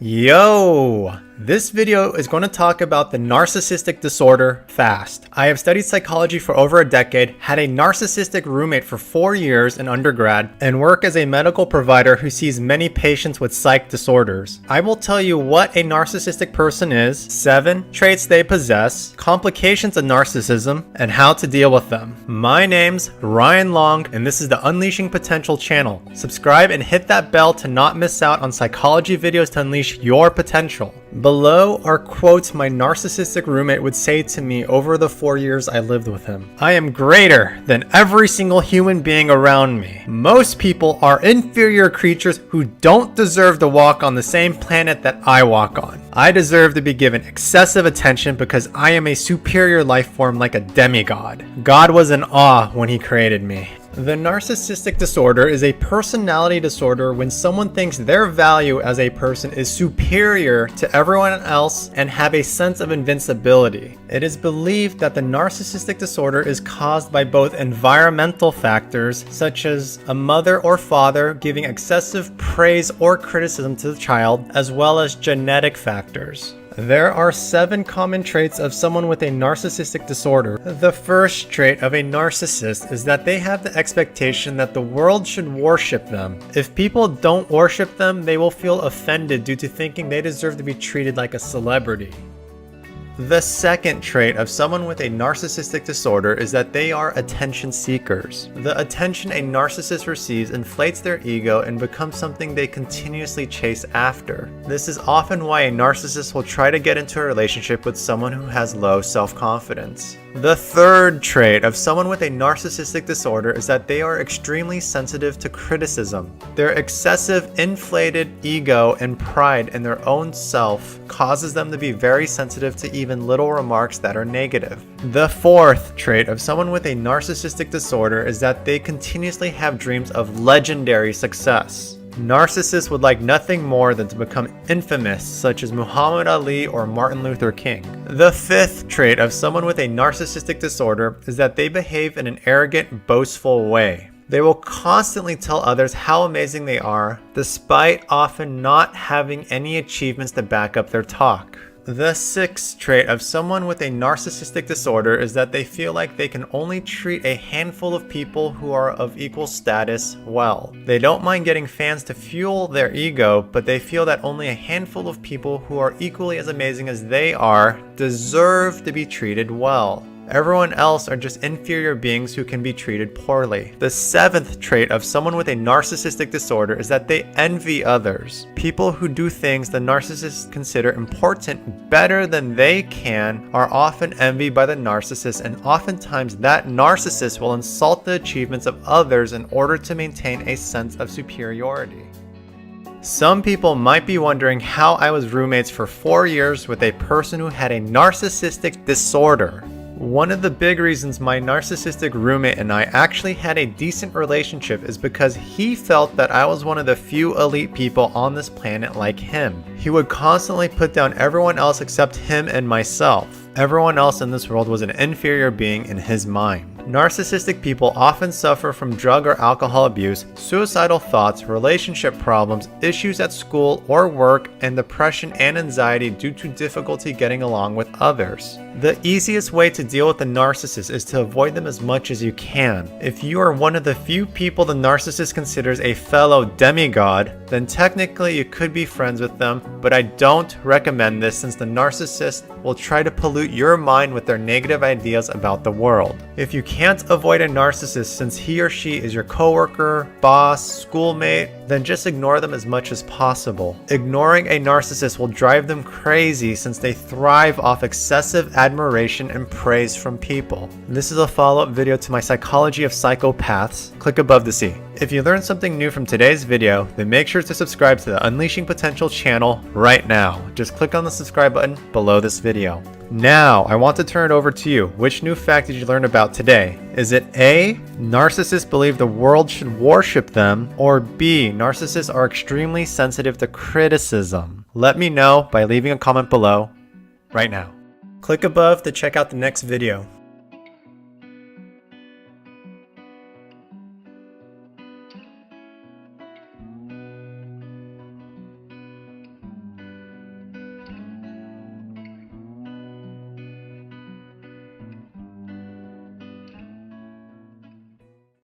Yo! This video is going to talk about the Narcissistic Disorder Fast. I have studied psychology for over a decade, had a narcissistic roommate for 4 years in undergrad, and work as a medical provider who sees many patients with psych disorders. I will tell you what a narcissistic person is, 7 traits they possess, complications of narcissism, and how to deal with them. My name's Ryan Long, and this is the Unleashing Potential channel. Subscribe and hit that bell to not miss out on psychology videos to unleash your potential. Below are quotes my narcissistic roommate would say to me over the 4 years I lived with him. I am greater than every single human being around me. Most people are inferior creatures who don't deserve to walk on the same planet that I walk on. I deserve to be given excessive attention because I am a superior life form like a demigod. God was in awe when he created me. The narcissistic disorder is a personality disorder when someone thinks their value as a person is superior to everyone else and have a sense of invincibility. It is believed that the narcissistic disorder is caused by both environmental factors, such as a mother or father giving excessive praise or criticism to the child, as well as genetic factors. There are 7 common traits of someone with a narcissistic disorder. The first trait of a narcissist is that they have the expectation that the world should worship them. If people don't worship them, they will feel offended due to thinking they deserve to be treated like a celebrity. The second trait of someone with a narcissistic disorder is that they are attention seekers. The attention a narcissist receives inflates their ego and becomes something they continuously chase after. This is often why a narcissist will try to get into a relationship with someone who has low self-confidence. The third trait of someone with a narcissistic disorder is that they are extremely sensitive to criticism. Their excessive inflated ego and pride in their own self causes them to be very sensitive to even little remarks that are negative. The fourth trait of someone with a narcissistic disorder is that they continuously have dreams of legendary success. Narcissists would like nothing more than to become infamous, such as Muhammad Ali or Martin Luther King. The fifth trait of someone with a narcissistic disorder is that they behave in an arrogant, boastful way. They will constantly tell others how amazing they are, despite often not having any achievements to back up their talk. The sixth trait of someone with a narcissistic disorder is that they feel like they can only treat a handful of people who are of equal status well. They don't mind getting fans to fuel their ego, but they feel that only a handful of people who are equally as amazing as they are deserve to be treated well. Everyone else are just inferior beings who can be treated poorly. The seventh trait of someone with a narcissistic disorder is that they envy others. People who do things the narcissists consider important better than they can are often envied by the narcissist, and oftentimes that narcissist will insult the achievements of others in order to maintain a sense of superiority. Some people might be wondering how I was roommates for 4 years with a person who had a narcissistic disorder. One of the big reasons my narcissistic roommate and I actually had a decent relationship is because he felt that I was one of the few elite people on this planet like him. He would constantly put down everyone else except him and myself. Everyone else in this world was an inferior being in his mind. Narcissistic people often suffer from drug or alcohol abuse, suicidal thoughts, relationship problems, issues at school or work, and depression and anxiety due to difficulty getting along with others. The easiest way to deal with a narcissist is to avoid them as much as you can. If you are one of the few people the narcissist considers a fellow demigod, then technically you could be friends with them, but I don't recommend this since the narcissist will try to pollute your mind with their negative ideas about the world. If you can't avoid a narcissist since he or she is your coworker, boss, schoolmate, then just ignore them as much as possible. Ignoring a narcissist will drive them crazy since they thrive off excessive admiration and praise from people. This is a follow-up video to my Psychology of Psychopaths. Click above to see. If you learned something new from today's video, then make sure to subscribe to the Unleashing Potential channel right now. Just click on the subscribe button below this video. Now, I want to turn it over to you. Which new fact did you learn about today? Is it A, narcissists believe the world should worship them, or B, narcissists are extremely sensitive to criticism? Let me know by leaving a comment below right now. Click above to check out the next video.